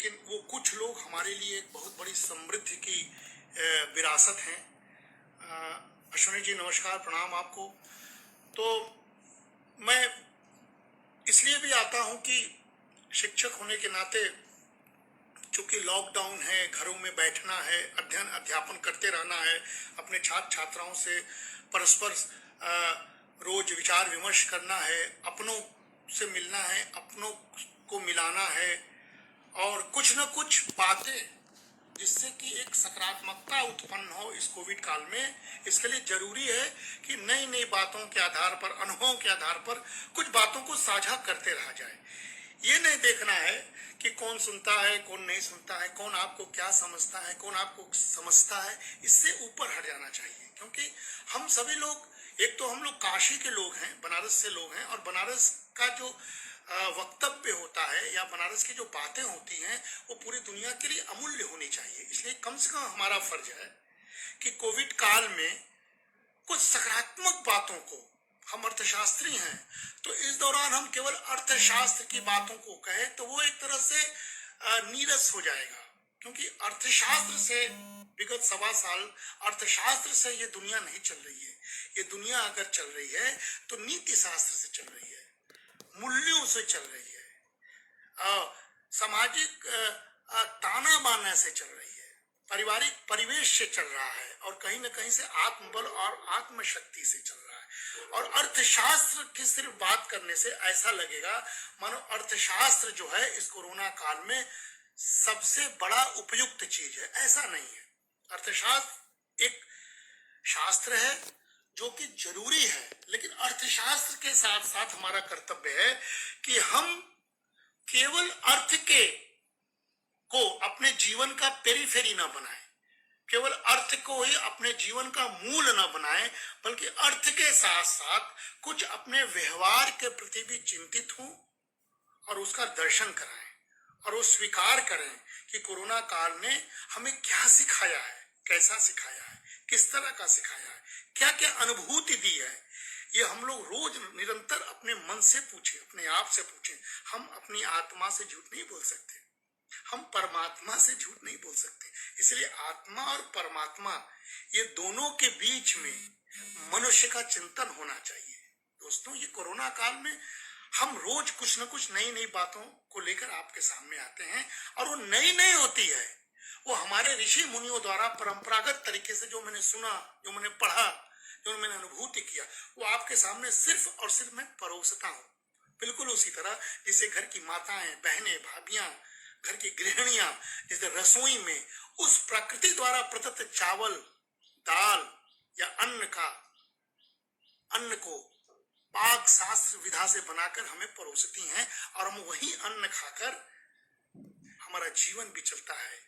लेकिन वो कुछ लोग हमारे लिए एक बहुत बड़ी समृद्धि की विरासत हैं। अश्विनी जी नमस्कार, प्रणाम आपको। तो मैं इसलिए भी आता हूं कि शिक्षक होने के नाते, चूंकि लॉकडाउन है, घरों में बैठना है, अध्ययन अध्यापन करते रहना है, अपने छात्र छात्राओं से परस्पर रोज विचार विमर्श करना है, अपनों से मिलना है, अपनों को मिलाना है, और कुछ न कुछ बातें जिससे कि एक सकारात्मकता उत्पन्न हो इस कोविड काल में। इसके लिए जरूरी है कि नई नई बातों के आधार पर, अनुभवों के आधार पर कुछ बातों को साझा करते रहा जाए। ये नहीं देखना है कि कौन सुनता है, कौन नहीं सुनता है, कौन आपको क्या समझता है, कौन आपको समझता है। इससे ऊपर हट जाना चाहिए, क्योंकि हम सभी लोग, एक तो हम लोग काशी के लोग हैं, बनारस से लोग हैं, और बनारस का जो वक्तव्य होता है या बनारस की जो बातें होती हैं वो पूरी दुनिया के लिए अमूल्य होनी चाहिए। इसलिए कम से कम हमारा फर्ज है कि कोविड काल में कुछ सकारात्मक बातों को, हम अर्थशास्त्री हैं तो इस दौरान हम केवल अर्थशास्त्र की बातों को कहें तो वो एक तरह से नीरस हो जाएगा, क्योंकि अर्थशास्त्र से विगत 1.25 साल अर्थशास्त्र से ये दुनिया नहीं चल रही है। ये दुनिया अगर चल रही है तो नीति शास्त्र से चल रही है, मूल्यों से चल रही है, सामाजिक ताना बाना से चल रही है, पारिवारिक परिवेश से चल रहा है, और कहीं न कहीं से आत्मबल और आत्मशक्ति से चल रहा है। और अर्थशास्त्र की सिर्फ बात करने से ऐसा लगेगा मानो अर्थशास्त्र जो है इस कोरोना काल में सबसे बड़ा उपयुक्त चीज है। ऐसा नहीं है। अर्थशास्त्र एक शास्त्र है जो कि जरूरी है, लेकिन अर्थशास्त्र के साथ साथ हमारा कर्तव्य है कि हम केवल अर्थ को अपने जीवन का पेरीफेरी ना बनाएं, केवल अर्थ को ही अपने जीवन का मूल ना बनाएं, बल्कि अर्थ के साथ साथ कुछ अपने व्यवहार के प्रति भी चिंतित हों और उसका दर्शन कराएं, और वो स्वीकार करें कि कोरोना काल ने हमें क्या सिखाया है, कैसा सिखाया है, किस तरह का सिखाया है, क्या क्या अनुभूति दी है। ये हम लोग रोज निरंतर अपने मन से पूछें, अपने आप से पूछें। हम अपनी आत्मा से झूठ नहीं बोल सकते, हम परमात्मा से झूठ नहीं बोल सकते। इसलिए आत्मा और परमात्मा, ये दोनों के बीच में मनुष्य का चिंतन होना चाहिए। दोस्तों, ये कोरोना काल में हम रोज कुछ न कुछ नई नई बातों को लेकर आपके सामने आते हैं, और वो नई नई होती है। वो हमारे ऋषि मुनियों द्वारा परंपरागत तरीके से जो मैंने सुना, जो मैंने पढ़ा, जो मैंने अनुभूति किया, वो आपके सामने सिर्फ और सिर्फ मैं परोसता हूँ। बिल्कुल उसी तरह जिसे घर की माताएं, बहनें, भाभियां, घर की गृहिणियां जैसे रसोई में उस प्रकृति द्वारा प्रदत्त चावल, दाल या अन्न को पाक शास्त्र विधा से बनाकर हमें परोसती हैं, और हम वही अन्न खाकर हमारा जीवन भी चलता है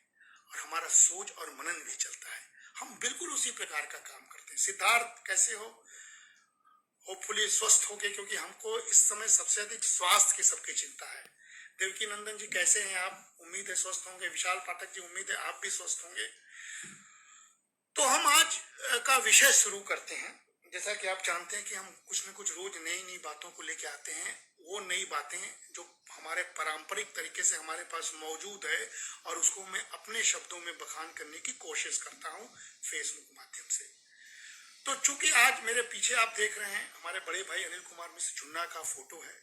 और हमारा सोच और मनन भी चलता है। हम बिल्कुल उसी प्रकार का काम करते हैं। सिद्धार्थ कैसे हो? होपफुली स्वस्थ हो गए, क्योंकि हमको इस समय सबसे अधिक स्वास्थ्य की सबकी चिंता है। देवकी नंदन जी कैसे हैं आप? उम्मीद है स्वस्थ होंगे। विशाल पाठक जी, उम्मीद है आप भी स्वस्थ होंगे। तो हम आज का विषय शुरू करते हैं। जैसा कि आप जानते हैं कि हम कुछ न कुछ रोज नई नई बातों को लेके आते हैं। वो नई बातें जो हमारे पारंपरिक तरीके से हमारे पास मौजूद है, और उसको मैं अपने शब्दों में बखान करने की कोशिश करता हूँ फेसबुक माध्यम से। तो चूंकि आज मेरे पीछे आप देख रहे हैं हमारे बड़े भाई अनिल कुमार मिश्र झुन्ना का फोटो है,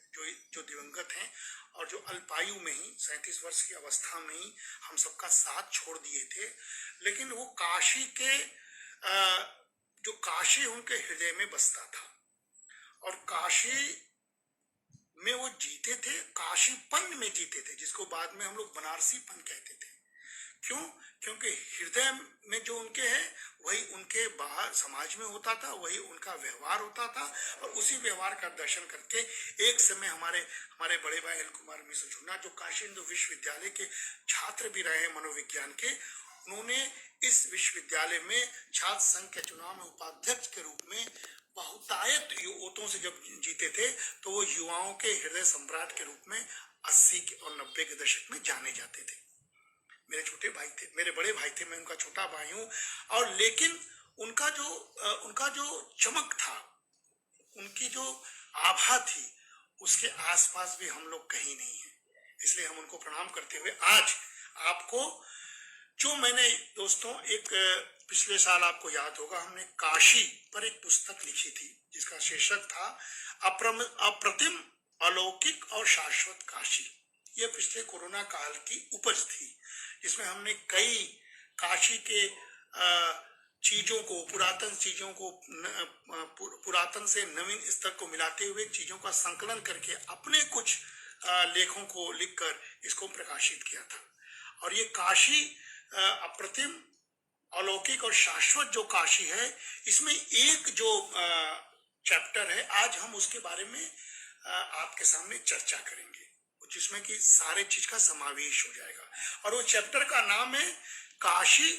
जो दिवंगत हैं, और जो अल्पायु में ही 37 वर्ष की अवस्था में ही हम सबका साथ छोड़ दिए थे। लेकिन वो काशी के जो काशी उनके हृदय में बसता था, और काशी में वो जीते थे, काशीपन में जीते थे, जिसको बाद में हम लोग बनारसीपन कहते थे। क्यों? क्योंकि हृदय में जो उनके है वही उनके बाहर समाज में होता था, वही उनका व्यवहार होता था, और उसी व्यवहार का दर्शन करके एक समय हमारे बड़े भाई अनिल कुमार मिश्र झुन्ना, जो काशी हिंदू विश्वविद्यालय के छात्र भी रहे हैं मनोविज्ञान के, उन्होंने इस विश्वविद्यालय में छात्र संघ के चुनाव में उपाध्यक्ष के रूप में बहुतायत वोटों से जब जीते थे, तो वो युवाओं के हृदय सम्राट के रूप में 80 के और 90 के दशक में जाने जाते थे। मेरे छोटे भाई थे, मेरे बड़े भाई थे, मैं उनका छोटा भाई हूँ। और लेकिन उनका जो चमक था, उनकी जो आभा थी, उसके आसपास भी हम लोग कहीं नहीं है। इसलिए हम उनको प्रणाम करते हुए आज आपको, जो मैंने दोस्तों एक पिछले साल आपको याद होगा हमने काशी पर एक पुस्तक लिखी थी जिसका शीर्षक था अप्रतिम अलौकिक और शाश्वत काशी। यह पिछले कोरोना काल की उपज थी जिसमें हमने कई काशी के चीजों को, पुरातन चीजों को, पुरातन से नवीन स्तर को मिलाते हुए चीजों का संकलन करके अपने कुछ लेखों को लिखकर इसको प्रकाशित किया था। और ये काशी अप्रतिम अलौकिक और शाश्वत जो काशी है, इसमें एक जो चैप्टर है आज हम उसके बारे में आपके सामने चर्चा करेंगे, जिसमें कि सारे चीज का समावेश हो जाएगा। और वो चैप्टर का नाम है काशी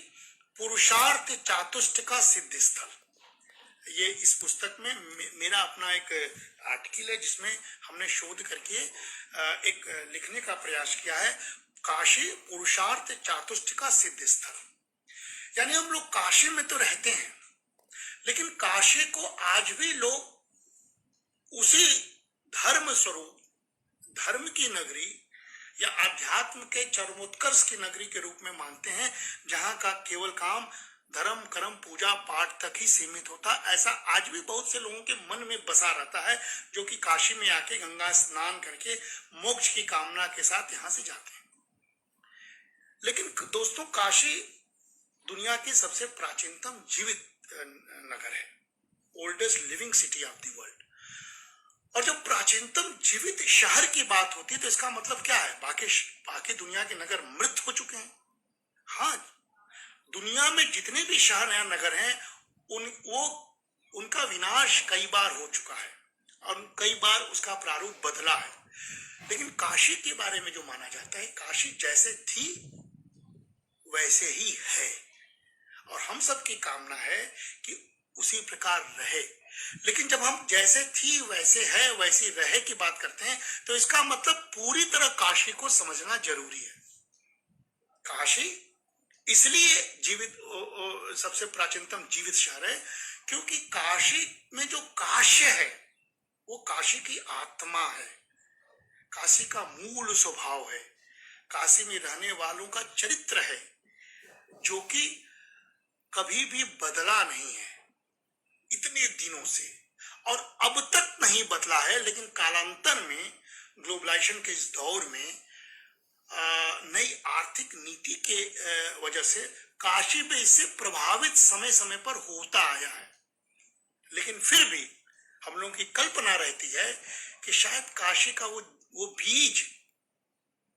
पुरुषार्थ चातुष्ट का सिद्ध स्थल। ये इस पुस्तक में मेरा अपना एक आर्टिकल है जिसमें हमने शोध करके एक लिखने का प्रयास किया है, काशी पुरुषार्थ चातुष्ट का सिद्ध स्थल। यानी हम लोग काशी में तो रहते हैं, लेकिन काशी को आज भी लोग उसी धर्म स्वरूप, धर्म की नगरी या अध्यात्म के चरमोत्कर्ष की नगरी के रूप में मानते हैं, जहां का केवल काम धर्म कर्म पूजा पाठ तक ही सीमित होता। ऐसा आज भी बहुत से लोगों के मन में बसा रहता है, जो कि काशी में आके गंगा स्नान करके मोक्ष की कामना के साथ यहां से जाते हैं। लेकिन दोस्तों, काशी दुनिया की सबसे प्राचीनतम जीवित नगर है, oldest living city of the world. और जब प्राचीनतम जीवित शहर की बात होती है तो इसका मतलब क्या है? बाकी दुनिया के नगर मृत हो चुके हैं। हाँ, दुनिया में जितने भी शहर या नगर हैं उनका विनाश कई बार हो चुका है और कई बार उसका प्रारूप बदला है। लेकिन काशी के बारे में जो माना जाता है, काशी जैसे थी वैसे ही है, और हम सबकी कामना है कि उसी प्रकार रहे। लेकिन जब हम जैसे थी वैसे है वैसी रहे की बात करते हैं तो इसका मतलब पूरी तरह काशी को समझना जरूरी है। काशी इसलिए जीवित सबसे प्राचीनतम जीवित शहर है क्योंकि काशी में जो काश्य है वो काशी की आत्मा है, काशी का मूल स्वभाव है, काशी में रहने वालों का चरित्र है, जो कि कभी भी बदला नहीं है इतने दिनों से, और अब तक नहीं बदला है। लेकिन कालांतर में ग्लोबलाइजेशन के इस दौर में नई आर्थिक नीति के वजह से काशी में इससे प्रभावित समय समय पर होता आया है। लेकिन फिर भी हम लोगों की कल्पना रहती है कि शायद काशी का वो बीज,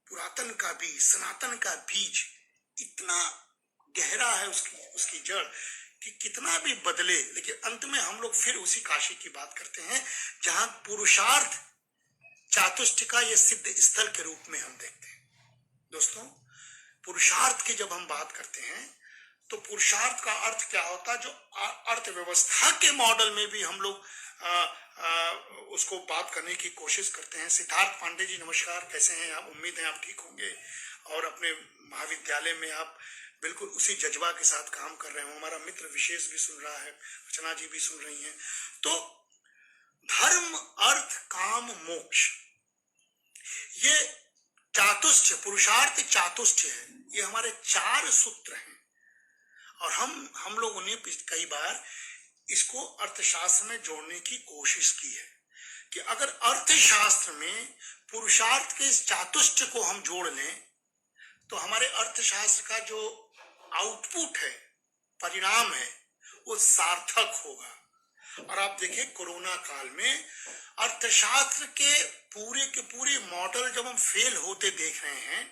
पुरातन का बीज, सनातन का बीज इतना गहरा है, उसकी जड़, कि कितना भी बदले लेकिन अंत में हम लोग फिर उसी काशी की बात करते हैं जहां पुरुषार्थ चातुष्ट का ये सिद्ध स्थल के रूप में हम देखते हैं। दोस्तों, पुरुषार्थ की जब हम बात करते हैं तो पुरुषार्थ का अर्थ क्या होता है, जो अर्थव्यवस्था के मॉडल में भी हम लोग उसको बात करने की कोशिश करते हैं। सिद्धार्थ पांडे जी नमस्कार, कैसे हैं आप? उम्मीद है आप ठीक होंगे और अपने महाविद्यालय में आप बिल्कुल उसी जज्बा के साथ काम कर रहे हो। हमारा मित्र विशेष भी सुन रहा है, अर्चना जी भी सुन रही हैं। तो धर्म अर्थ काम मोक्ष, ये चातुष्ट, पुरुषार्थ चातुष्ट है, ये हमारे 4 सूत्र हैं। और हम लोगों ने कई बार इसको अर्थशास्त्र में जोड़ने की कोशिश की है कि अगर अर्थशास्त्र में पुरुषार्थ के इस चातुष्ट को हम जोड़ लें तो हमारे अर्थशास्त्र का जो आउटपुट है, परिणाम है, वो सार्थक होगा। और आप देखें कोरोना काल में अर्थशास्त्र के पूरे मॉडल जब हम फेल होते देख रहे हैं,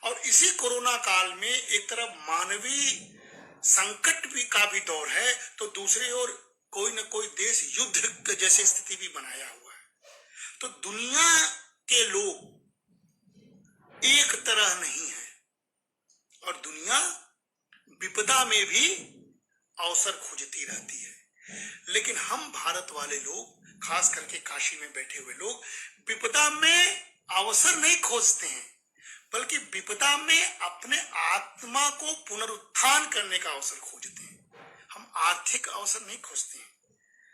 और इसी कोरोना काल में एक तरफ मानवीय संकट का भी दौर है तो दूसरी ओर कोई न कोई देश युद्ध जैसी स्थिति भी बनाया हुआ है। तो दुनिया के लोग एक तरह नहीं है और दुनिया विपदा में भी अवसर खोजती रहती है। लेकिन हम भारत वाले लोग, खास करके काशी में बैठे हुए लोग, विपदा में अवसर नहीं खोजते हैं, बल्कि विपदा में अपने आत्मा को पुनरुत्थान करने का अवसर खोजते हैं। हम आर्थिक अवसर नहीं खोजते हैं,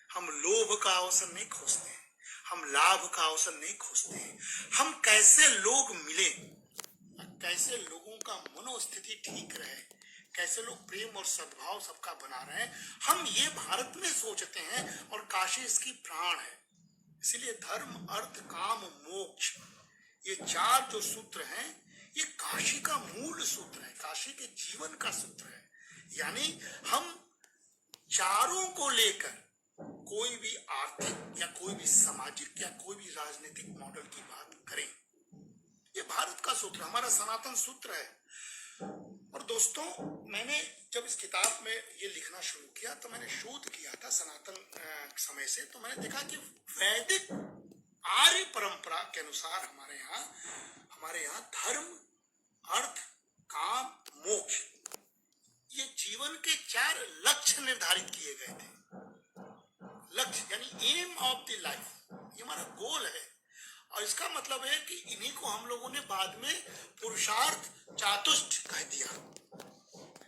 हम लोभ का अवसर नहीं खोजते हैं, हम लाभ का अवसर नहीं खोजते हैं। हम कैसे लोग मिले, कैसे लोगों का मनोस्थिति ठीक रहे, कैसे लोग प्रेम और सद्भाव सबका बना रहे हैं, हम ये भारत में सोचते हैं और काशी इसकी प्राण है। इसीलिए धर्म, अर्थ, काम, मोक्ष, ये चार जो सूत्र हैं, ये काशी का मूल सूत्र है, काशी के जीवन का सूत्र है। यानी हम चारों को लेकर कोई भी आर्थिक या कोई भी सामाजिक या कोई भी राजनीतिक मॉडल की बात करें, ये भारत का सूत्र, हमारा सनातन सूत्र है। और दोस्तों, मैंने जब इस किताब में ये लिखना शुरू किया तो मैंने शोध किया था सनातन समय से, तो मैंने देखा कि वैदिक आर्य परंपरा के अनुसार हमारे यहाँ धर्म, अर्थ, काम, मोक्ष, ये जीवन के 4 लक्ष्य निर्धारित किए गए थे। लक्ष्य यानी एम ऑफ द लाइफ, ये हमारा गोल है। और इसका मतलब है कि इन्हीं को हम लोगों ने बाद में पुरुषार्थ चातुष्ट कह दिया।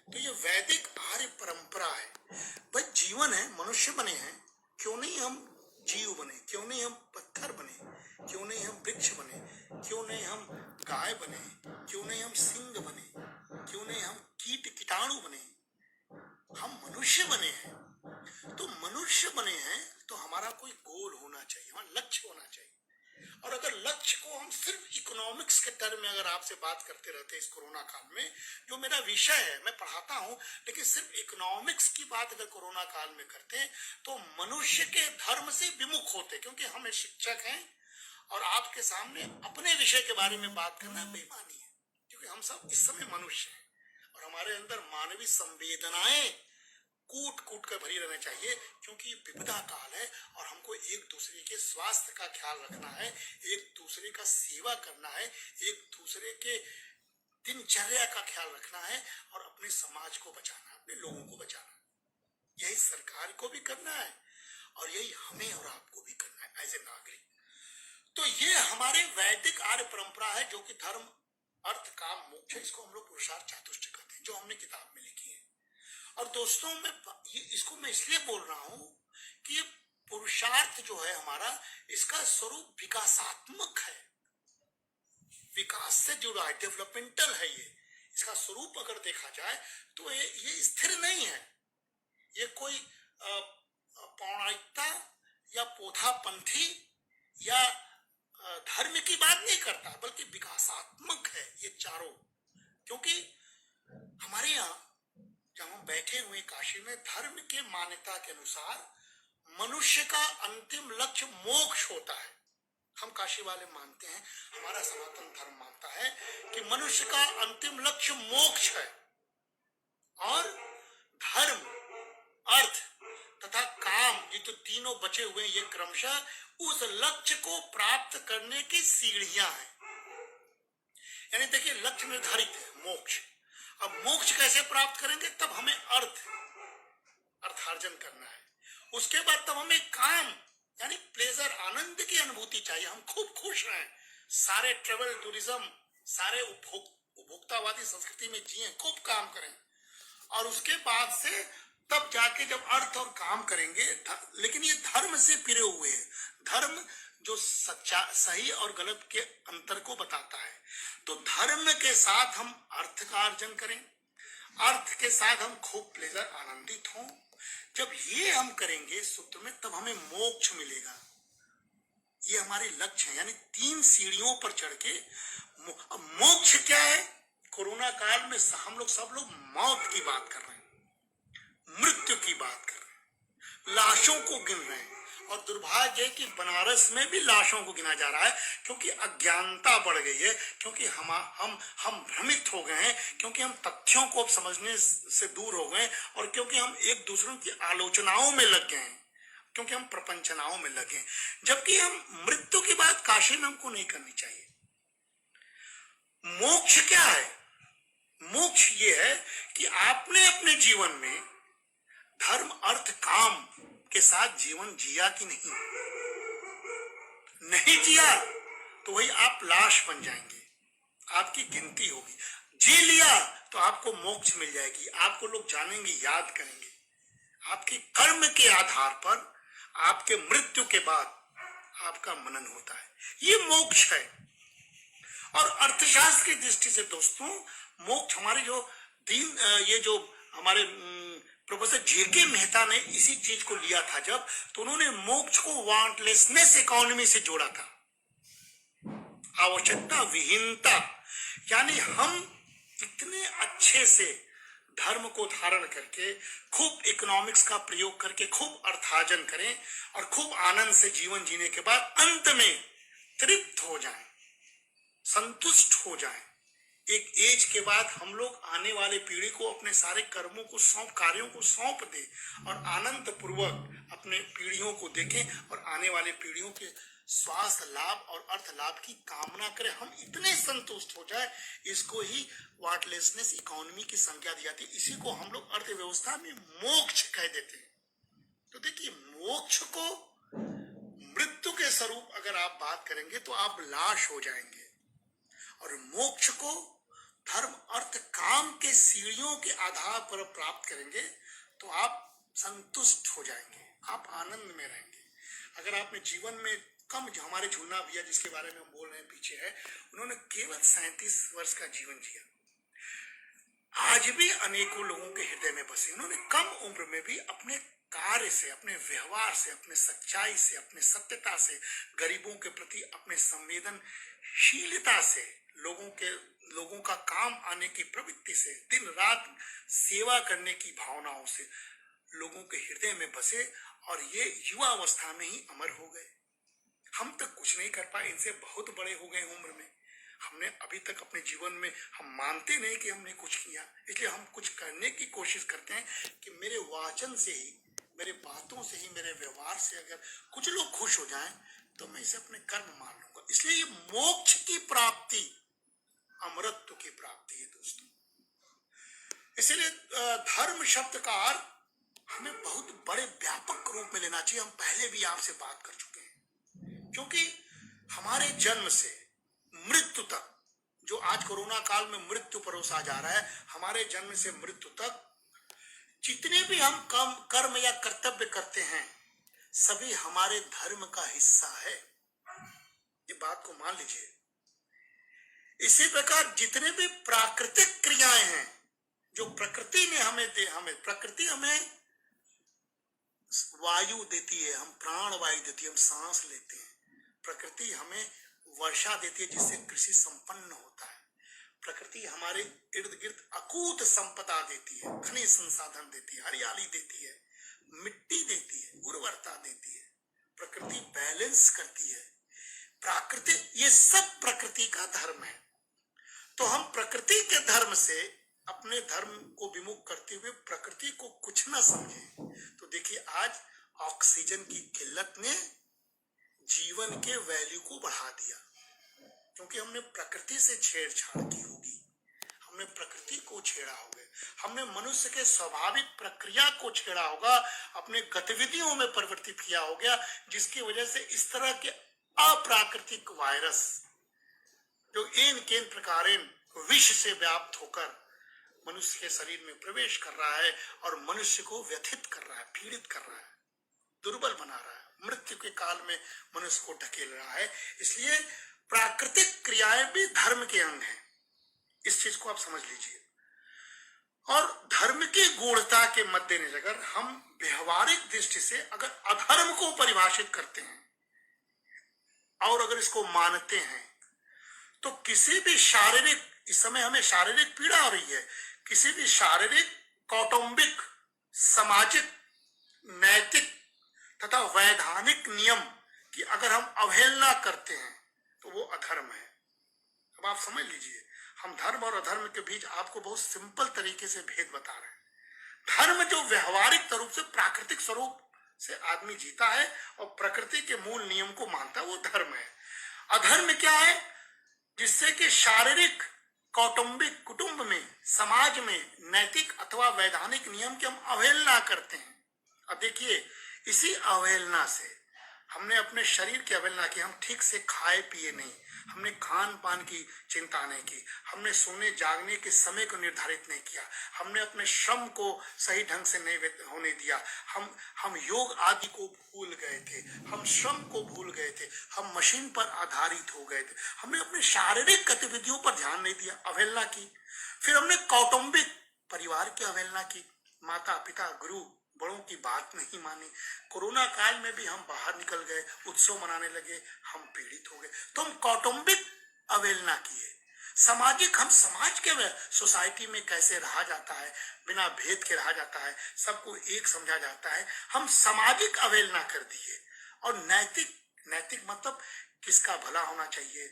तो ये वैदिक आर्य परंपरा है। भाई जीवन है, मनुष्य बने हैं, क्यों नहीं हम जीव बने, क्यों नहीं हम पत्थर बने, क्यों नहीं हम वृक्ष बने, क्यों नहीं हम गाय बने, क्यों नहीं हम सिंह बने, क्यों नहीं हम कीट कीटाणु बने, हम मनुष्य बने हैं। तो मनुष्य बने हैं तो हमारा कोई गोल होना चाहिए, हमारा लक्ष्य होना चाहिए। और अगर लक्ष्य को हम सिर्फ इकोनॉमिक्स के टर्म में अगर आपसे बात करते रहते हैं इस कोरोना काल में, जो मेरा विषय है, मैं पढ़ाता हूं, लेकिन सिर्फ इकोनॉमिक्स की बात अगर कोरोना काल में करते हैं तो मनुष्य के धर्म से विमुख होते, क्योंकि हम शिक्षक हैं और आपके सामने अपने विषय के बारे में बात करना बेईमानी है, क्योंकि हम सब इस समय मनुष्य हैं और हमारे अंदर मानवीय संवेदनाएं कूट कूट कर भरी रहना चाहिए, क्योंकि विपदा काल है और हमको एक दूसरे के स्वास्थ्य का ख्याल रखना है, एक दूसरे का सेवा करना है, एक दूसरे के दिनचर्या का ख्याल रखना है और अपने समाज को बचाना, अपने लोगों को बचाना। यही सरकार को भी करना है और यही हमें और आपको भी करना है एज ए नागरिक। तो ये हमारे वैदिक आर्य परंपरा है, जो कि धर्म, अर्थ, काम, मोक्ष, इसको हम लोग पुरुषार्थ चातुष्ट कहते हैं, जो हमने किताब में लिखी है। और दोस्तों, इसको मैं इसलिए बोल रहा हूं कि ये पुरुषार्थ जो है हमारा, इसका स्वरूप विकासात्मक है, विकास से जुड़ा है, डेवलपमेंटल है। ये इसका स्वरूप अगर देखा जाए तो ये स्थिर नहीं है, ये कोई पौराणिकता या पोथापंथी या धर्म की बात नहीं करता, बल्कि विकासात्मक है ये चारों। क्योंकि हमारे यहाँ जब हम बैठे हुए काशी में, धर्म के मान्यता के अनुसार मनुष्य का अंतिम लक्ष्य मोक्ष होता है। हम काशी वाले मानते हैं, हमारा सनातन धर्म मानता है कि मनुष्य का अंतिम लक्ष्य मोक्ष है और धर्म, अर्थ तथा काम, ये तो तीनों बचे हुए, ये क्रमशः उस लक्ष्य को प्राप्त करने की सीढ़ियां हैं। यानी देखिए, लक्ष्य निर्धारित है मोक्ष। अब मोक्ष कैसे प्राप्त करेंगे? तब हमें अर्थार्जन करना है। उसके बाद तब हमें काम यानी प्लेजर, आनंद की अनुभूति चाहिए, हम खूब खुश रहें, सारे ट्रेवल टूरिज्म, सारे उपभोक्तावादी संस्कृति में जिए, खूब काम करें। और उसके बाद से तब जाके जब अर्थ और काम करेंगे, लेकिन ये धर्म से पिरे हुए हैं। धर्म जो सच्चा, सही और गलत के अंतर को बताता है। तो धर्म के साथ हम अर्थ का अर्जन करें, अर्थ के साथ हम खूब प्लेजर, आनंदित हों। जब ये हम करेंगे सूत्र में, तब हमें मोक्ष मिलेगा। ये हमारे लक्ष्य है, यानी 3 सीढ़ियों पर चढ़ के मोक्ष क्या है? कोरोना काल में हम सब लोग मौत की बात कर रहे हैं, मृत्यु की बात कर रहे हैं, लाशों को गिन रहे हैं। और दुर्भाग्य है कि बनारस में भी लाशों को गिना जा रहा है, क्योंकि अज्ञानता बढ़ गई है, क्योंकि हम भ्रमित हो गए हैं, क्योंकि हम तथ्यों को समझने से दूर हो गए और क्योंकि हम एक दूसरे की आलोचनाओं में लग गए हैं, क्योंकि हम प्रपंचनाओं में लगे। जबकि हम मृत्यु की बात काशी में हमको नहीं करनी चाहिए। मोक्ष क्या है? मोक्ष ये है कि आपने अपने जीवन में धर्म, अर्थ, काम के साथ जीवन जिया कि नहीं? नहीं जिया तो वही आप लाश बन जाएंगे, आपकी गिनती होगी। जी लिया तो आपको मोक्ष मिल जाएगी, आपको लोग जानेंगे, याद करेंगे। आपके कर्म के आधार पर आपके मृत्यु के बाद आपका मनन होता है, ये मोक्ष है। और अर्थशास्त्र की दृष्टि से दोस्तों मोक्ष हमारे जो ये जो हमारे प्रोफेसर जेके मेहता ने इसी चीज को लिया था जब, तो उन्होंने मोक्ष को वांटलेसनेस इकोनॉमी से जोड़ा था, आवश्यकता विहीनता। यानी हम इतने अच्छे से धर्म को धारण करके खूब इकोनॉमिक्स का प्रयोग करके खूब अर्थार्जन करें और खूब आनंद से जीवन जीने के बाद अंत में तृप्त हो जाएं, संतुष्ट हो जाएं। एक एज के बाद हम लोग आने वाले पीढ़ी को अपने सारे कर्मों को कार्यों को सौंप दे और आनंद पूर्वक अपने पीढ़ियों को देखें और आने वाले पीढ़ियों के स्वास्थ्य लाभ और अर्थ लाभ की कामना करें। हम इतने संतुष्ट हो जाए, इसको ही वाटलेसनेस इकोनॉमी की संज्ञा दी जाती है। इसी को हम लोग अर्थव्यवस्था में मोक्ष कह देते हैं। तो देखिए, मोक्ष को मृत्यु के स्वरूप अगर आप बात करेंगे तो आप लाश हो जाएंगे, और मोक्ष को धर्म अर्थ काम के सीढ़ियों के आधार पर प्राप्त करेंगे तो आप संतुष्ट हो जाएंगे, आप आनंद में रहेंगे। अगर आपने जीवन में जो हमारे झूना भैया जिसके बारे में हम बोल रहे हैं पीछे है, उन्होंने केवल 37 वर्ष का जीवन जिया, आज भी अनेकों लोगों के हृदय में बसे। उन्होंने कम उम्र में भी अपने कार्य से, अपने व्यवहार से, अपने सच्चाई से, अपने सत्यता से, गरीबों के प्रति अपने संवेदनशीलता से, लोगों का काम आने की प्रवृत्ति से, दिन रात सेवा करने की भावनाओं से लोगों के हृदय में बसे और ये युवा अवस्था में ही अमर हो गए। हम तक कुछ नहीं कर पाए, इनसे बहुत बड़े हो गए उम्र में। हमने अभी तक अपने जीवन में हम मानते नहीं कि हमने कुछ किया, इसलिए हम कुछ करने की कोशिश करते हैं कि मेरे वाचन से ही, मेरे बातों से ही, मेरे व्यवहार से अगर कुछ लोग खुश हो जाएं तो मैं इसे अपने कर्म मान लूंगा। इसलिए ये मोक्ष की प्राप्ति अमरत्व की प्राप्ति है दोस्तों। इसलिए धर्म शब्द का अर्थ हमें बहुत बड़े व्यापक रूप में लेना चाहिए। हम पहले भी आपसे बात कर चुके हैं, क्योंकि हमारे जन्म से मृत्यु तक, जो आज कोरोना काल में मृत्यु परोसा जा रहा है, हमारे जन्म से मृत्यु तक जितने भी हम कर्म या कर्तव्य करते हैं सभी हमारे धर्म का हिस्सा है। ये बात को मान लीजिए। इसी प्रकार जितने भी प्राकृतिक क्रियाएं हैं जो प्रकृति ने हमें प्रकृति हमें वायु देती है, हम प्राण वायु देती है, हम सांस लेते हैं। प्रकृति हमें वर्षा देती है जिससे कृषि संपन्न होता है। प्रकृति हमारे इर्द गिर्द अकूत संपदा देती है, खनिज संसाधन देती है, हरियाली देती है, मिट्टी देती है, उर्वरता देती है। प्रकृति बैलेंस करती है। प्राकृतिक, ये सब प्रकृति का धर्म है। तो हम प्रकृति के धर्म से अपने धर्म को विमुख करते हुए प्रकृति को कुछ न समझें तो देखिए, आज ऑक्सीजन की किल्लत ने जीवन के वैल्यू को बढ़ा दिया, क्योंकि हमने प्रकृति से छेड़छाड़ की होगी, हमने प्रकृति को छेड़ा होगा, हमने मनुष्य के स्वाभाविक प्रक्रिया को छेड़ा होगा, अपने गतिविधियों में परिवर्तित किया हो गया, जिसकी वजह से इस तरह के अप्राकृतिक वायरस जो एन केन प्रकारेण विष से व्याप्त होकर मनुष्य के शरीर में प्रवेश कर रहा है और मनुष्य को व्यथित कर रहा है, पीड़ित कर रहा है, दुर्बल बना रहा है, मृत्यु के काल में मनुष्य को ढकेल रहा है। इसलिए प्राकृतिक क्रियाएं भी धर्म के अंग हैं, इस चीज को आप समझ लीजिए। और धर्म की गूढ़ता के मद्देनजर हम व्यवहारिक दृष्टि से अगर अधर्म को परिभाषित करते हैं और अगर इसको मानते हैं तो किसी भी शारीरिक, इस समय हमें शारीरिक पीड़ा हो रही है, किसी भी शारीरिक, कौटुंबिक, सामाजिक, नैतिक तथा वैधानिक नियम की अगर हम अवहेलना करते हैं तो वो अधर्म है। अब आप समझ लीजिए, हम धर्म और अधर्म के बीच आपको बहुत सिंपल तरीके से भेद बता रहे हैं। धर्म जो व्यवहारिक रूप से प्राकृतिक स्वरूप से आदमी जीता है और प्रकृति के मूल नियम को मानता है, वो धर्म है। अधर्म क्या है? जिससे कि शारीरिक, कौटुंबिक, कुटुंब में, समाज में नैतिक अथवा वैधानिक नियम की हम अवहेलना करते हैं। अब देखिए, इसी अवहेलना से हमने अपने शरीर की अवहेलना की, हम ठीक से खाए पिए नहीं, हमने खान पान की चिंता नहीं की, हमने सोने जागने के समय को निर्धारित नहीं किया, हमने अपने श्रम को सही ढंग से नहीं होने दिया, हम योग आदि को भूल गए थे, हम श्रम को भूल गए थे, हम मशीन पर आधारित हो गए थे, हमने अपने शारीरिक गतिविधियों पर ध्यान नहीं दिया, अवहेलना की। फिर हमने कौटुंबिक परिवार की अवहेलना की, माता पिता गुरु बड़ों की बात नहीं मानी। कोरोना काल में भी हम बाहर निकल गए, उत्सव मनाने लगे, हम पीड़ित हो गए। तो हम कौटुंबिक अवहेलना किए। सामाजिक, हम समाज के सोसाइटी में कैसे रहा जाता है, बिना भेद के रहा जाता है, सबको एक समझा जाता है, हम सामाजिक अवहेलना कर दिए। और नैतिक, नैतिक मतलब किसका भला होना चाहिए,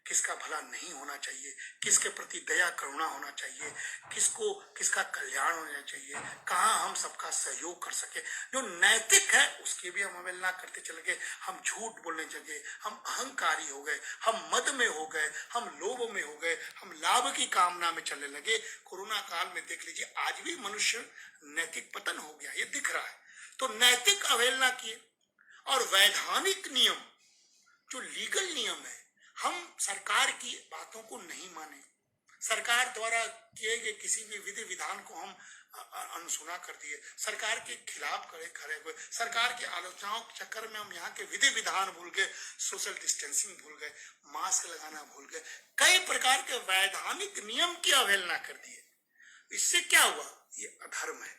किसका भला नहीं होना चाहिए, किसके प्रति दया करुणा होना चाहिए, किसको किसका कल्याण होना चाहिए, कहाँ हम सबका सहयोग कर सके, जो नैतिक है उसकी भी हम अवहेलना करते चले गए। हम झूठ बोलने लगे, हम अहंकारी हो गए, हम मद में हो गए, हम लोभ में हो गए, हम लाभ की कामना में चलने लगे। कोरोना काल में देख लीजिए, आज भी मनुष्य नैतिक पतन हो गया, ये दिख रहा है। तो नैतिक अवहेलना किए। और वैधानिक नियम, जो लीगल नियम है, हम सरकार की बातों को नहीं माने, सरकार द्वारा किए गए किसी भी विधि विधान को हम अनसुना कर दिए, सरकार के खिलाफ खड़े हुए, सरकार की आलोचनाओं के चक्कर में हम यहाँ के विधि विधान भूल गए, सोशल डिस्टेंसिंग भूल गए, मास्क लगाना भूल गए, कई प्रकार के वैधानिक नियम की अवहेलना कर दिए। इससे क्या हुआ? ये अधर्म है।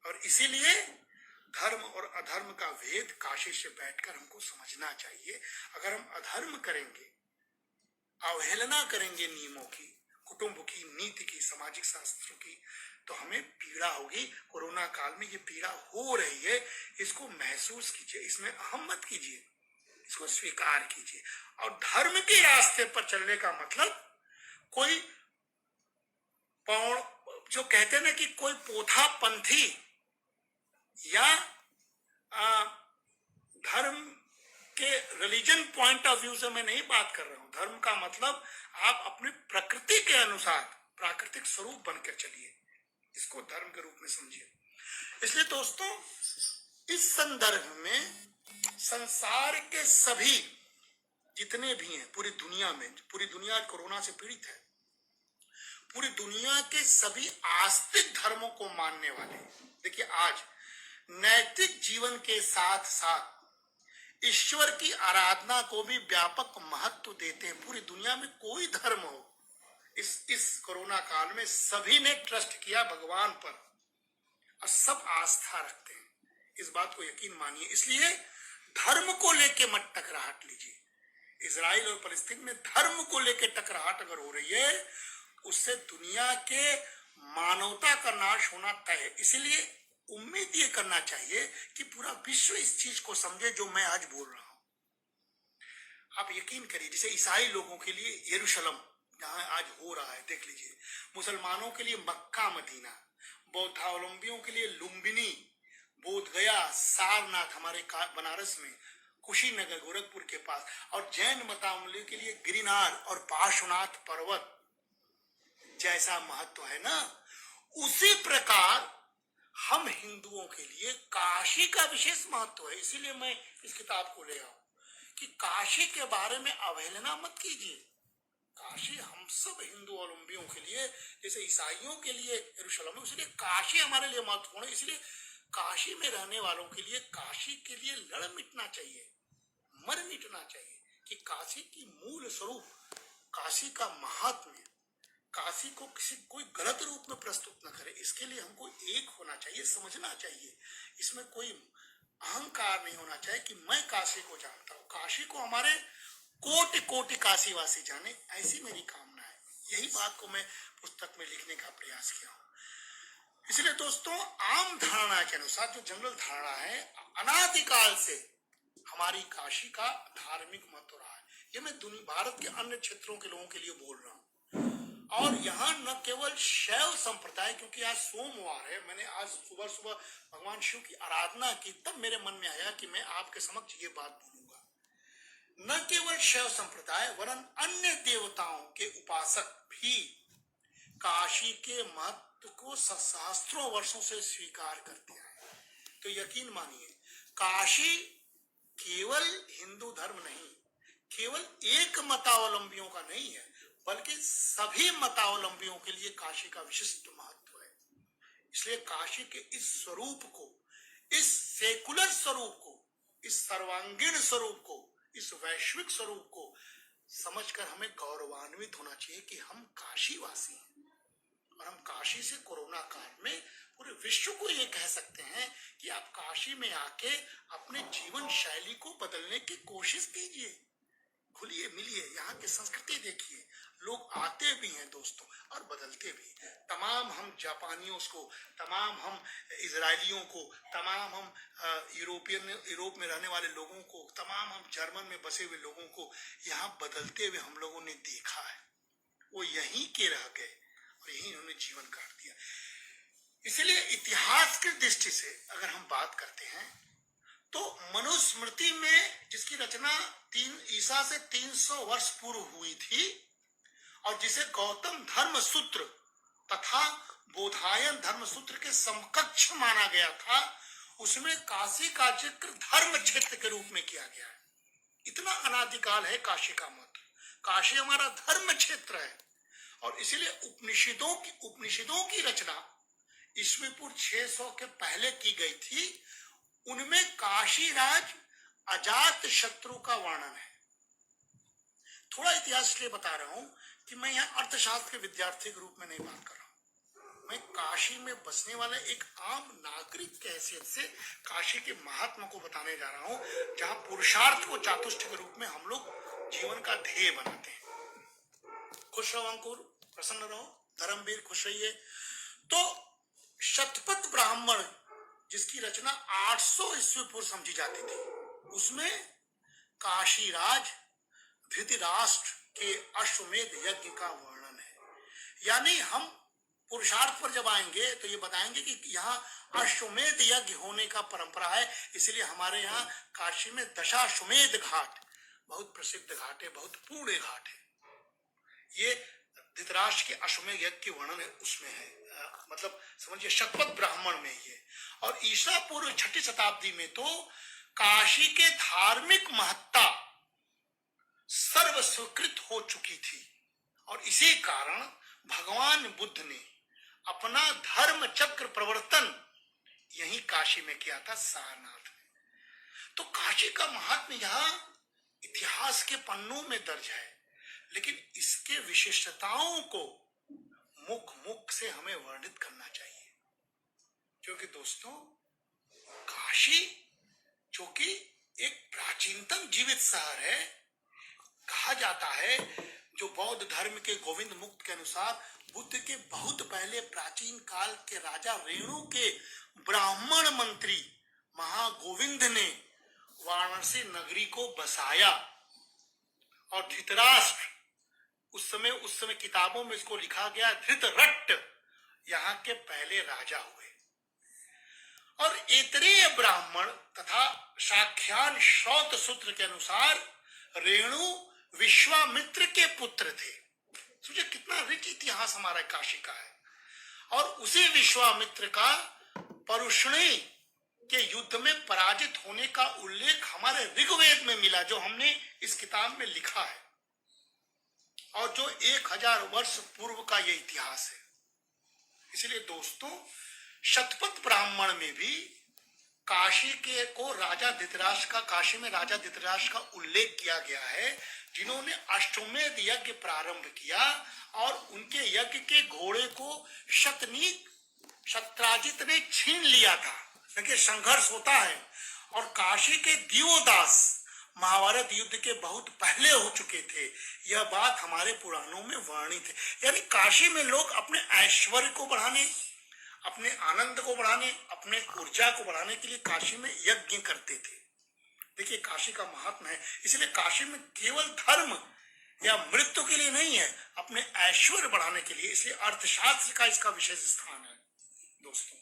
और इसीलिए धर्म और अधर्म का भेद काशी से बैठकर हमको समझना चाहिए। अगर हम अधर्म करेंगे, अवहेलना करेंगे नियमों की, कुटुंब की, नीति की, सामाजिक शास्त्रों की, तो हमें पीड़ा होगी। कोरोना काल में ये पीड़ा हो रही है, इसको महसूस कीजिए, इसमें अहम मत कीजिए, इसको स्वीकार कीजिए। और धर्म के रास्ते पर चलने का मतलब, कोई पौड़, जो कहते हैं ना कि कोई पोथा पंथी या धर्म के रिलीजन पॉइंट ऑफ व्यू से मैं नहीं बात कर रहा हूं। धर्म का मतलब आप अपनी प्रकृति के अनुसार प्राकृतिक स्वरूप बनकर चलिए, इसको धर्म के रूप में समझिए। इसलिए दोस्तों, इस संदर्भ में संसार के सभी जितने भी हैं पूरी दुनिया में, पूरी दुनिया कोरोना से पीड़ित है, पूरी दुनिया के सभी आस्तिक धर्मों को मानने वाले, देखिए आज नैतिक जीवन के साथ साथ ईश्वर की आराधना को भी व्यापक महत्व देते हैं। पूरी दुनिया में कोई धर्म हो, इस कोरोना काल में सभी ने ट्रस्ट किया भगवान पर और सब आस्था रखते हैं, इस बात को यकीन मानिए। इसलिए धर्म को लेके मत टकराहट लीजिए। इजराइल और फलस्तीन में धर्म को लेके टकराहट अगर हो रही है, उससे दुनिया के मानवता का नाश होना तय है। इसलिए उम्मीद ये करना चाहिए कि पूरा विश्व इस चीज को समझे जो मैं आज बोल रहा हूं। आप यकीन करिए, जैसे ईसाई लोगों के लिए यरूशलेम जहां आज हो रहा है, देख लीजिए, मुसलमानों के लिए मक्का मदीना, बौद्धावलंबियों के लिए लुम्बिनी, बोधगया, सारनाथ हमारे बनारस में, कुशीनगर गोरखपुर के पास, और जैन मतावलंबियों के लिए गिरिनार और पार्श्वनाथ पर्वत जैसा महत्व है ना, उसी प्रकार हम हिंदुओं के लिए काशी का विशेष महत्व है। इसीलिए मैं इस किताब को ले आऊं कि काशी के बारे में अवहेलना मत कीजिए। काशी हम सब हिंदू अवलंबियों के लिए, जैसे ईसाइयों के लिए यरूशलेम है, इसलिए काशी हमारे लिए महत्वपूर्ण है। इसलिए काशी में रहने वालों के लिए काशी के लिए लड़ मिटना चाहिए, मर मिटना चाहिए कि काशी की मूल स्वरूप, काशी का महात्म्य, काशी को कोई गलत रूप में प्रस्तुत न करे। इसके लिए हमको एक होना चाहिए, समझना चाहिए। इसमें कोई अहंकार नहीं होना चाहिए कि मैं काशी को जानता हूँ। काशी को हमारे कोटि कोटि काशीवासी जाने, ऐसी मेरी कामना है। यही बात को मैं पुस्तक में लिखने का प्रयास किया हूँ। इसलिए दोस्तों, आम धारणा के अनुसार, जो जनरल धारणा है, अनादिकाल से हमारी काशी का धार्मिक महत्व रहा है। ये मैं भारत के अन्य क्षेत्रों के लोगों के लिए बोल रहा हूँ। और यहाँ न केवल शैव संप्रदाय, क्योंकि आज सोमवार है, मैंने आज सुबह सुबह भगवान शिव की आराधना की, तब मेरे मन में आया कि मैं आपके समक्ष ये बात बोलूंगा। न केवल शैव संप्रदाय वरन अन्य देवताओं के उपासक भी काशी के महत्व को सहस्त्रों वर्षों से स्वीकार करते हैं। तो यकीन मानिए, काशी केवल हिंदू धर्म नहीं, केवल एक मतावलंबियों का नहीं है, बल्कि सभी मतावलंबियों के लिए काशी का विशिष्ट महत्व है। इसलिए काशी के इस स्वरूप को, इस सेकुलर स्वरूप को, इस सर्वांगीण स्वरूप को, इस वैश्विक स्वरूप को समझकर हमें गौरवान्वित होना चाहिए कि हम काशीवासी हैं। और हम काशी से कोरोना काल में पूरे विश्व को ये कह सकते हैं कि आप काशी में आके अपने जीवन शैली को बदलने की कोशिश कीजिए, खुलिए, मिलिए, यहाँ की संस्कृति देखिए। लोग आते भी हैं दोस्तों और बदलते भी। तमाम हम जापानियों को, तमाम हम इजरायलियों को, तमाम हम यूरोप में रहने वाले लोगों को, तमाम हम जर्मन में बसे हुए लोगों को यहाँ बदलते हुए हम लोगों ने देखा है। वो यहीं के रह गए और यहीं उन्होंने जीवन काट दिया। इसलिए इतिहास की दृष्टि से अगर हम बात करते हैं तो मनुस्मृति में जिसकी रचना ईसा से 300 वर्ष पूर्व हुई थी और जिसे गौतम धर्म सूत्र तथा बोधायन धर्म सूत्र के समकक्ष माना गया था, उसमें काशी का जिक्र धर्म क्षेत्र के रूप में किया गया है। इतना अनादिकाल है काशी का महत्व। काशी हमारा धर्म क्षेत्र है और इसीलिए उपनिषदों की रचना ईस्वी पूर्व 600 के पहले की गई थी। उनमें काशी राज अजात शत्रु का वर्णन है। थोड़ा इतिहास इसलिए बता रहा हूं कि मैं यहाँ अर्थशास्त्र के विद्यार्थी के रूप में नहीं बात कर रहा हूं। मैं काशी में बसने वाले एक आम नागरिक के हैसियत से काशी के महात्मा को बताने जा रहा हूं, जहां पुरुषार्थ को चातुष्ट के रूप में हम लोग जीवन का ध्येय बनाते हैं। खुश रहो अंकुर, प्रसन्न रहो, धर्मवीर खुश रहिए। तो शतपथ ब्राह्मण जिसकी रचना 800 ईस्वी पूर्व समझी जाती थी, उसमें काशीराज धृतराष्ट्र के अश्वमेध यज्ञ का वर्णन है। यानी हम पुरुषार्थ पर जब आएंगे तो ये बताएंगे कि यहाँ अश्वमेध यज्ञ होने का परंपरा है। इसलिए हमारे यहाँ काशी में दशाश्वमेध घाट बहुत प्रसिद्ध घाट है, बहुत पुण्य घाट है। ये धृतराष्ट्र के अश्वमेध यज्ञ के वर्णन उसमें है, मतलब समझिए शतपथ ब्राह्मण में ये। और ईसा पूर्व 6ठी शताब्दी में तो काशी के धार्मिक महत्ता सर्व स्वीकृत हो चुकी थी और इसी कारण भगवान बुद्ध ने अपना धर्म चक्र प्रवर्तन यही काशी में किया था, सारनाथ में। तो काशी का महात्म्य यहाँ इतिहास के पन्नों में दर्ज है, लेकिन इसके विशेषताओं को मुख से हमें वर्णित करना चाहिए। क्योंकि दोस्तों काशी जो कि एक प्राचीनतम जीवित शहर है, कहा जाता है जो बौद्ध धर्म के गोविंद मुक्त के अनुसार बुद्ध के बहुत पहले प्राचीन काल के राजा रेणु के ब्राह्मण मंत्री महागोविंद ने वाराणसी नगरी को बसाया और धृतराष्ट्र उस समय किताबों में इसको लिखा गया धृतरट्ट यहाँ के पहले राजा हुए। और ऐतरेय ब्राह्मण तथा शाख्यान श्रौत सूत्र के अनुसार रेणु विश्वामित्र के पुत्र थे। सोचिए कितना रिच इतिहास हमारा काशी का है। और उसी विश्वामित्र का परुष्णी के युद्ध में पराजित होने का उल्लेख हमारे ऋग्वेद में मिला, जो हमने इस किताब में लिखा है और जो 1000 वर्ष पूर्व का ये इतिहास है। इसलिए दोस्तों शतपथ ब्राह्मण में भी काशी के को राजा धृतराष्ट्र का, काशी में राजा धृतराष्ट्र का उल्लेख किया गया है, जिन्होंने अश्वमेध यज्ञ प्रारंभ किया और उनके यज्ञ के घोड़े को शत्राजित ने छीन लिया था। देखिए संघर्ष होता है। और काशी के दिवोदास महाभारत युद्ध के बहुत पहले हो चुके थे, यह बात हमारे पुराणों में वर्णित है। यानी काशी में लोग अपने ऐश्वर्य को बढ़ाने, अपने आनंद को बढ़ाने, अपने ऊर्जा को बढ़ाने के लिए काशी में यज्ञ करते थे। देखिए काशी का महात्मा है। इसलिए काशी में केवल धर्म या मृत्यु के लिए नहीं है, अपने ऐश्वर्य बढ़ाने के लिए। इसलिए अर्थशास्त्र का इसका विशेष स्थान है दोस्तों।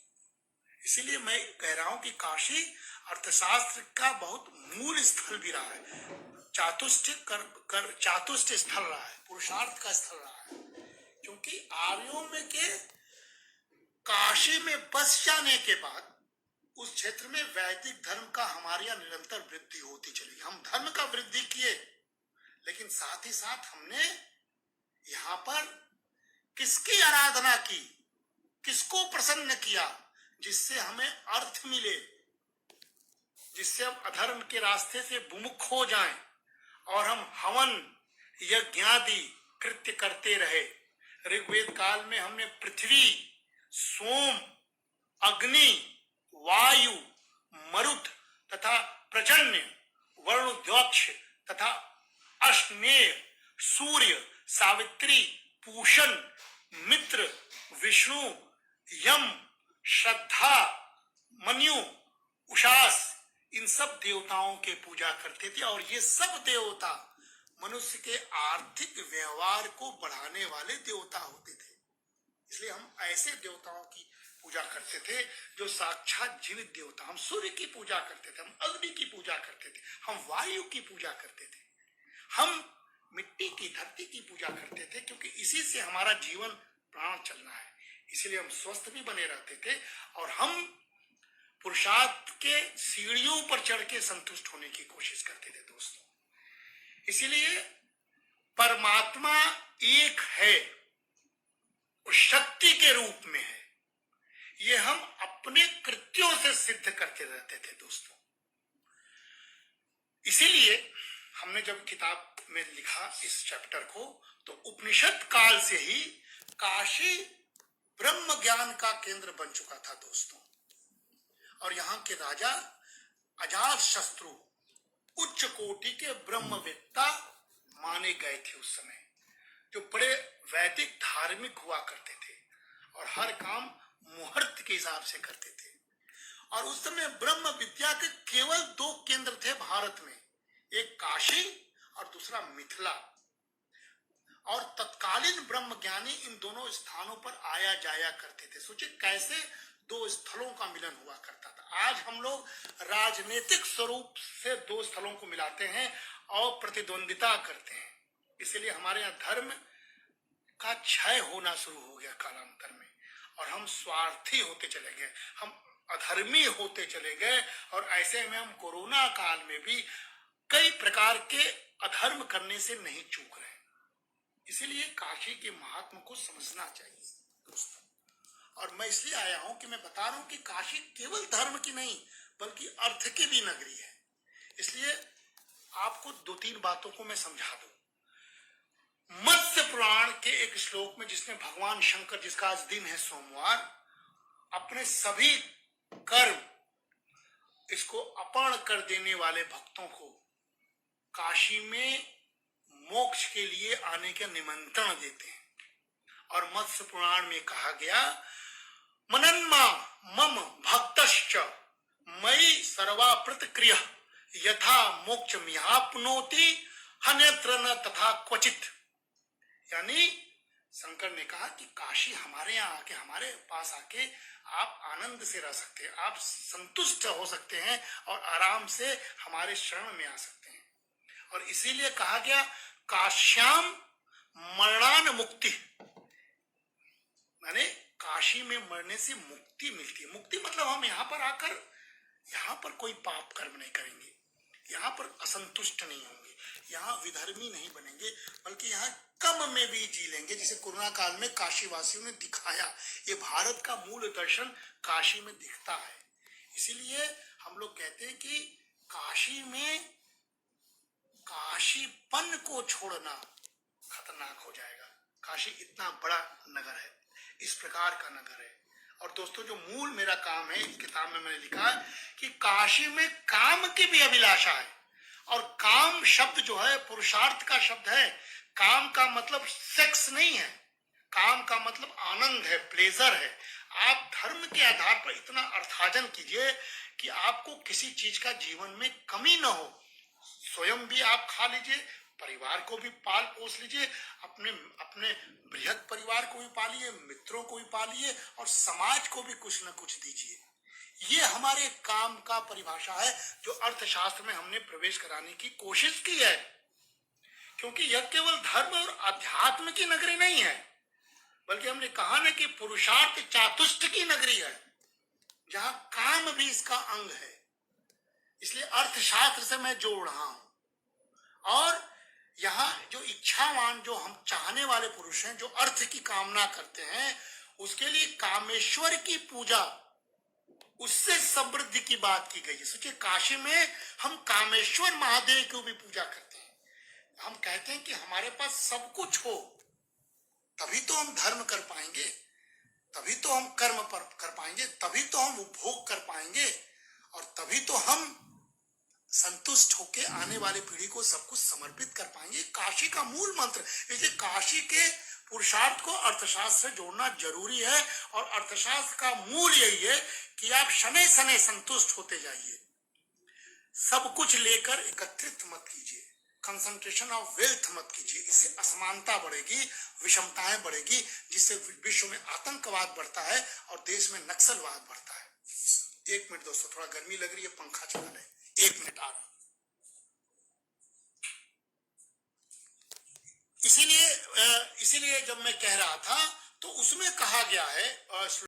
इसीलिए मैं कह रहा हूं कि काशी अर्थशास्त्र का बहुत मूल स्थल भी रहा है, चातुष्ट स्थल रहा है, पुरुषार्थ का स्थल रहा है। क्योंकि आर्यों में के काशी में बस जाने के बाद उस क्षेत्र में वैदिक धर्म का हमारे यहाँ निरंतर वृद्धि होती चली। हम धर्म का वृद्धि किए, लेकिन साथ ही साथ हमने यहाँ पर किसकी आराधना की, किसको प्रसन्न किया, जिससे हमें अर्थ मिले, जिससे हम अधर्म के रास्ते से विमुख हो जाएं और हम हवन यज्ञादि कृत्य करते रहे। ऋग्वेद काल में हमने पृथ्वी, सोम, अग्नि, वायु, मरुत तथा प्रजन्य, वरुणोद्यक्ष तथा अश्वमेध, सूर्य, सावित्री, पूषण, मित्र, विष्णु, यम, श्रद्धा, मनु, उषास, इन सब देवताओं के पूजा करते थे। और ये सब देवता मनुष्य के आर्थिक व्यवहार को बढ़ाने वाले देवता होते थे। इसलिए हम ऐसे देवताओं की पूजा करते थे जो साक्षात जीवित देवता। हम सूर्य की पूजा करते थे, हम अग्नि की पूजा करते थे, हम वायु की पूजा करते थे, हम मिट्टी की, धरती की पूजा करते थे, क्योंकि इसी से हमारा जीवन प्राण चलना है। इसलिए हम स्वस्थ भी बने रहते थे और हम पुरुषार्थ के सीढ़ियों पर चढ़ के संतुष्ट होने की कोशिश करते थे दोस्तों। इसीलिए परमात्मा एक है, वो शक्ति के रूप में है। ये हम अपने कृत्यों से सिद्ध करते रहते थे दोस्तों। इसीलिए हमने जब किताब में लिखा इस चैप्टर को, तो उपनिषद काल से ही काशी ब्रह्म ज्ञान का केंद्र बन चुका था दोस्तों। और यहाँ के राजा अजातशत्रु उच्च कोटि के ब्रह्मवेत्ता माने गए थे उस समय, जो बड़े वैदिक धार्मिक हुआ करते थे और हर काम मुहूर्त के हिसाब से करते थे। और उस समय ब्रह्म विद्या के केवल 2 केंद्र थे भारत में, एक काशी और दूसरा मिथिला। और तत्कालीन ब्रह्म ज्ञानी इन दोनों स्थानों पर आया जाया करते थे। सोचिए कैसे 2 स्थलों का मिलन हुआ करता था। आज हम लोग राजनीतिक स्वरूप से 2 स्थलों को मिलाते हैं और प्रतिद्वंदिता करते हैं। इसलिए हमारे यहाँ धर्म का क्षय होना शुरू हो गया कालांतर में, और हम स्वार्थी होते चले गए, हम अधर्मी होते चले गए। और ऐसे में हम कोरोना काल में भी कई प्रकार के अधर्म करने से नहीं चूक रहे। इसीलिए काशी के महात्म को समझना चाहिए दोस्तों। और मैं इसलिए आया हूं कि मैं बता रहा हूं कि काशी केवल धर्म की नहीं बल्कि अर्थ की भी नगरी है। इसलिए आपको 2-3 बातों को मैं समझा दूं। मत्स्य पुराण के एक श्लोक में, जिसमें भगवान शंकर, जिसका आज दिन है सोमवार, अपने सभी कर्म इसको अपर्ण कर देने वाले भक्तों को काशी में मोक्ष के लिए आने का निमंत्रण देते हैं। और मत्स्य पुराण में कहा गया, मनन्मा मम भक्तश्च मयि सर्वाप्रत क्रिया यथा मोक्षमिहाप्नोति अन्यत्र न तथा क्वचित। यानी शंकर ने कहा कि काशी हमारे यहाँ आके, हमारे पास आके आप आनंद से रह सकते हैं, आप संतुष्ट हो सकते हैं और आराम से हमारे शरण में आ सकते हैं। और इसीलिए कहा गया, काश्याम मरणान मुक्ति, माने काशी में मरने से मुक्ति मिलती है। मुक्ति मतलब हम यहाँ पर आकर यहाँ पर कोई पाप कर्म नहीं करेंगे, यहाँ पर असंतुष्ट नहीं होंगे, यहाँ विधर्मी नहीं बनेंगे, बल्कि यहाँ कम में भी जी लेंगे, जिसे कोरोना काल में काशी वासियों ने दिखाया। ये भारत का मूल दर्शन काशी में दिखता है। इसीलिए हम लोग कहते हैं कि काशी में काशीपन को छोड़ना खतरनाक हो जाएगा। काशी इतना बड़ा नगर है, इस प्रकार का नगर है। और दोस्तों, जो मूल मेरा काम है, इस किताब में मैंने लिखा है कि काशी में काम की भी अभिलाषा है। और काम शब्द जो है पुरुषार्थ का शब्द है। काम का मतलब सेक्स नहीं है, काम का मतलब आनंद है, प्लेजर है। आप धर्म के आधार पर इतना अर्थार्जन कीजिए कि आपको किसी चीज का जीवन में कमी न हो। स्वयं भी आप खा लीजिए, परिवार को भी पाल पोस लीजिए, अपने बृहद परिवार को भी पालिए, मित्रों को भी पालिए और समाज को भी कुछ न कुछ दीजिए। ये हमारे काम का परिभाषा है, जो अर्थशास्त्र में हमने प्रवेश कराने की कोशिश की है। क्योंकि यह केवल धर्म और अध्यात्म की नगरी नहीं है, बल्कि हमने कहा ना कि पुरुषार्थ चातुष्ट की नगरी है। जहां काम भी इसका अंग है। इसलिए अर्थशास्त्र से मैं जोड़ रहा हूं। और यहाँ जो इच्छावान, जो हम चाहने वाले पुरुष हैं, जो अर्थ की कामना करते हैं, उसके लिए कामेश्वर की पूजा, उससे समृद्धि की बात की गई है। सोचिए, काशी में हम कामेश्वर महादेव की भी पूजा करते हैं। हम कहते हैं कि हमारे पास सब कुछ हो, तभी तो हम धर्म कर पाएंगे, तभी तो हम कर्म कर पाएंगे, तभी तो हम उपभोग कर पाएंगे, और तभी तो हम संतुष्ट होकर आने वाली पीढ़ी को सब कुछ समर्पित कर पाएंगे। काशी का मूल मंत्र। इसलिए काशी के पुरुषार्थ को अर्थशास्त्र से जोड़ना जरूरी है। और अर्थशास्त्र का मूल यही है कि आप शनै शनै संतुष्ट होते जाइए, सब कुछ लेकर एकत्रित मत कीजिए, कंसंट्रेशन ऑफ वेल्थ मत कीजिए। इससे असमानता बढ़ेगी, विषमताएं बढ़ेगी, जिससे विश्व में आतंकवाद बढ़ता है और देश में नक्सलवाद बढ़ता है। एक मिनट दोस्तों, थोड़ा गर्मी लग रही है, पंखा चला लें। एक मिनट आ रहा। इसीलिए जब मैं कह रहा था तो उसमें कहा गया है